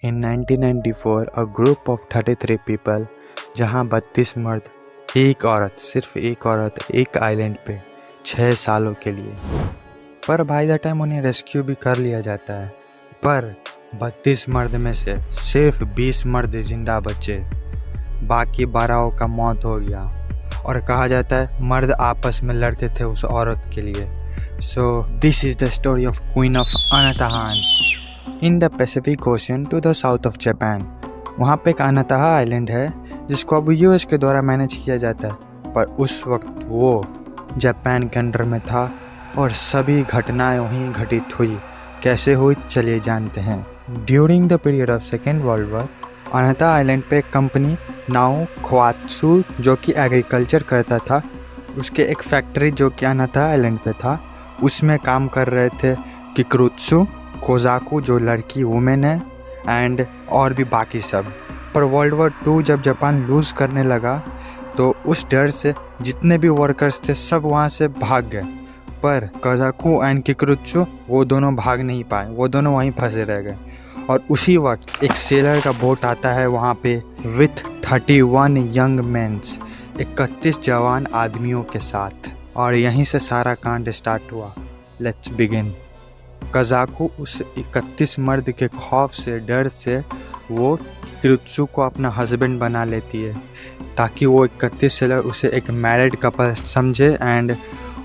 In 1994, a group of 33 people, जहां 32 मर्द, एक औरत, सिर्फ एक औरत, एक आइलैंड पे 6 सालों के लिए। पर बाय द टाइम उन्हें रेस्क्यू भी कर लिया जाता है, पर 32 मर्द में से सिर्फ 20 मर्द जिंदा बचे, बाकी 12 का मौत हो गया। और कहा जाता है मर्द आपस में लड़ते थे उस औरत के लिए। So this is the story of queen of Anatahan in the Pacific Ocean to the south of Japan. वहाँ पे एक अनातहा आइलैंड है जिसको अब यूएस के द्वारा मैनेज किया जाता है, पर उस वक्त वो जापान के अंडर में था और सभी घटनाएं वहीं घटित हुई। कैसे हुई चलिए जानते हैं। During the period of second world war, Anatahan island पे एक कंपनी नाओ खोआत्सु जो कि एग्रीकल्चर करता था, उसके एक फैक्ट्री जो कि अनाता आइलैंड पे था उसमें काम कर रहे थे किकुरुत्सु, कोजाकू जो लड़की वुमेन है, एंड और भी बाकी सब। पर वर्ल्ड वॉर 2 जब जापान लूज़ करने लगा तो उस डर से जितने भी वर्कर्स थे सब वहाँ से भाग गए। पर कोजाकू एंड किकुरुत्सु वो दोनों भाग नहीं पाए, वो दोनों वहीं फंसे रह गए। और उसी वक्त एक सेलर का बोट आता है वहाँ पे विथ 31 यंग मेंस, 31 जवान आदमियों के साथ। और यहीं से सारा कांड स्टार्ट हुआ। Let's begin. कोजाकू उस 31 मर्द के खौफ से, डर से वो किकुरुत्सु को अपना हस्बैंड बना लेती है ताकि वो 31 सेलर उसे एक मैरिड कपल समझे एंड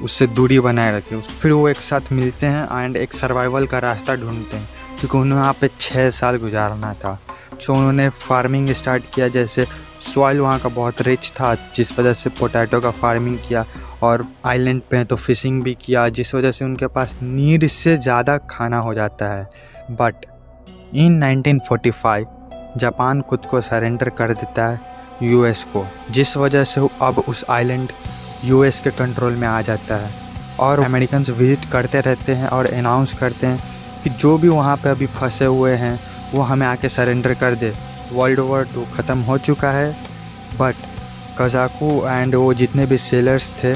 उससे दूरी बनाए रखे। फिर वो एक साथ मिलते हैं एंड एक सर्वाइवल का रास्ता ढूंढते हैं, क्योंकि उन्हें वहाँ पे 6 साल गुजारना था। सो उन्होंने फार्मिंग स्टार्ट किया। जैसे सॉइल वहाँ का बहुत रिच था जिस वजह से पोटैटो का फार्मिंग किया, और आइलैंड पे तो फिशिंग भी किया, जिस वजह से उनके पास नीड से ज़्यादा खाना हो जाता है। बट इन 1945 जापान खुद को सरेंडर कर देता है यूएस को, जिस वजह से अब उस आइलैंड यूएस के कंट्रोल में आ जाता है। और अमेरिकन्स विजिट करते रहते हैं और अनाउंस करते हैं कि जो भी वहाँ पे अभी फंसे हुए हैं वो हमें आके सरेंडर कर दे। वर्ल्ड वॉर 2 ख़त्म हो चुका है, बट कोजाकू एंड वो जितने भी सेलर्स थे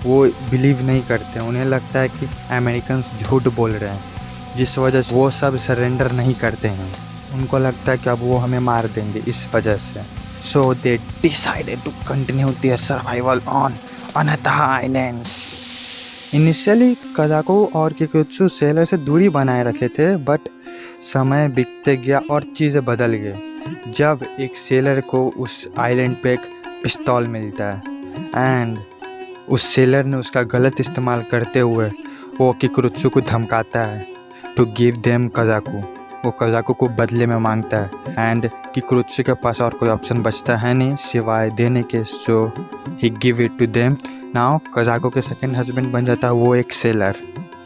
वो बिलीव नहीं करते। उन्हें लगता है कि अमेरिकन्स झूठ बोल रहे हैं, जिस वजह से वो सब सरेंडर नहीं करते हैं। उनको लगता है कि अब वो हमें मार देंगे इस वजह से। So they decided to continue their survival on Anatahan islands. Initially Kazuko और किकुरुत्सु सेलर से दूरी बनाए रखे थे, बट समय बीतते गया और चीज़ें बदल गई जब एक सेलर को उस आइलैंड पे एक पिस्तौल मिलता है एंड उस सेलर ने उसका गलत इस्तेमाल करते हुए वो किकुरुत्सु को धमकाता है टू गिव देम कोजाकू। वो कोजाकू को बदले में मांगता है एंड किकुरुत्सु के पास और कोई ऑप्शन बचता है नहीं सिवाय देने के। So he give it to them. Now Kazuko के सेकंड हस्बैंड बन जाता है वो एक सेलर,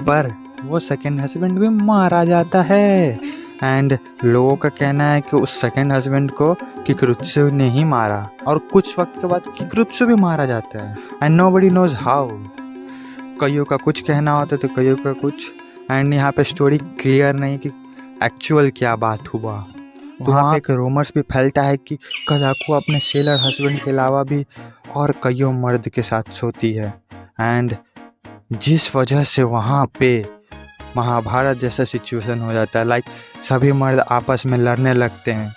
पर वो सेकंड हस्बैंड भी मारा जाता है। एंड लोगों का कहना है कि उस सेकंड हस्बैंड को किकुरुत्सु ने ही मारा, और कुछ वक्त के बाद किकुरुत्सु भी मारा जाता है एंड नोबडी नोज हाउ। कईयों का कुछ कहना होता है तो कईयों का कुछ, एंड यहाँ पे स्टोरी क्लियर नहीं कि एक्चुअल क्या बात हुआ। तो वहाँ पे एक रूमर्स भी फैलता है कि कोजाकू अपने सेलर हस्बैंड के अलावा भी और कईयों मर्द के साथ सोती है, एंड जिस वजह से वहाँ पे महाभारत जैसा सिचुएशन हो जाता है। लाइक सभी मर्द आपस में लड़ने लगते हैं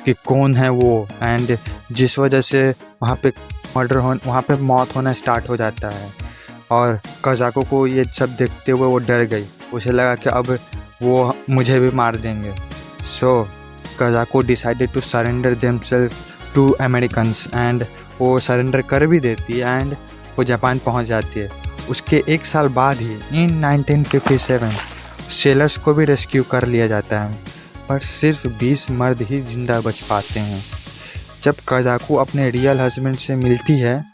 कि कौन है वो, एंड जिस वजह से वहाँ पे वहाँ पे मौत होना स्टार्ट हो जाता है। और कोजाकू को ये सब देखते हुए वो डर गई, उसे लगा कि अब वो मुझे भी मार देंगे। So Kazuko decided to surrender themselves to Americans, and वो सरेंडर कर भी देती है एंड वो जापान पहुंच जाती है। उसके 1 साल बाद ही इन 1957 सेलर्स को भी रेस्क्यू कर लिया जाता है, पर सिर्फ 20 मर्द ही जिंदा बच पाते हैं। जब कोजाकू अपने रियल हस्बैंड से मिलती है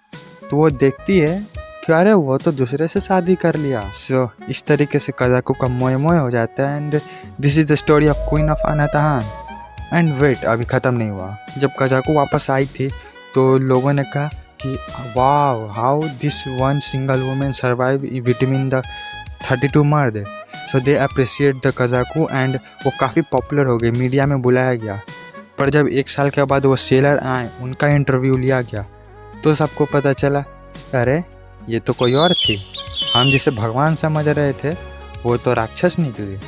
तो वो देखती है कि अरे वो तो दूसरे से शादी कर लिया। सो इस तरीके से कोजाकू का मोए मोए हो जाता है। And this is the story of queen of Anatahan. And wait, अभी ख़त्म नहीं हुआ। जब कोजाकू वापस आई थी तो लोगों ने कहा कि wow, how this one single women survive between the 32 मर्द। So they appreciate the Kazuko and वो काफ़ी पॉपुलर हो गई, मीडिया में बुलाया गया। पर जब 1 साल के बाद वो सेलर आए, उनका इंटरव्यू लिया गया तो सबको पता चला अरे ये तो कोई और थी, हम जिसे भगवान समझ रहे थे वो तो राक्षस निकली।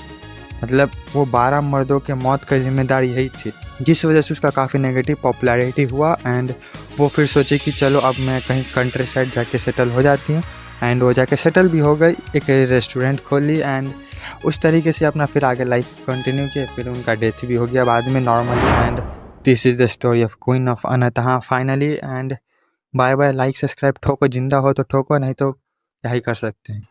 मतलब वो 12 मर्दों के मौत का जिम्मेदार यही थी, जिस वजह से उसका काफ़ी नेगेटिव पॉपुलैरिटी हुआ। एंड वो फिर सोचे कि चलो अब मैं कहीं कंट्री साइड जाके सेटल हो जाती हूँ। एंड वो जाके सेटल भी हो गई, एक रेस्टोरेंट खोल ली एंड उस तरीके से अपना फिर आगे लाइफ कंटिन्यू किया। फिर उनका डेथ भी हो गया बाद में normally. And this is the story of queen of Anatahan finally. And bye bye, like subscribe ठोको, जिंदा हो तो ठोको, नहीं तो क्या ही कर सकते हैं।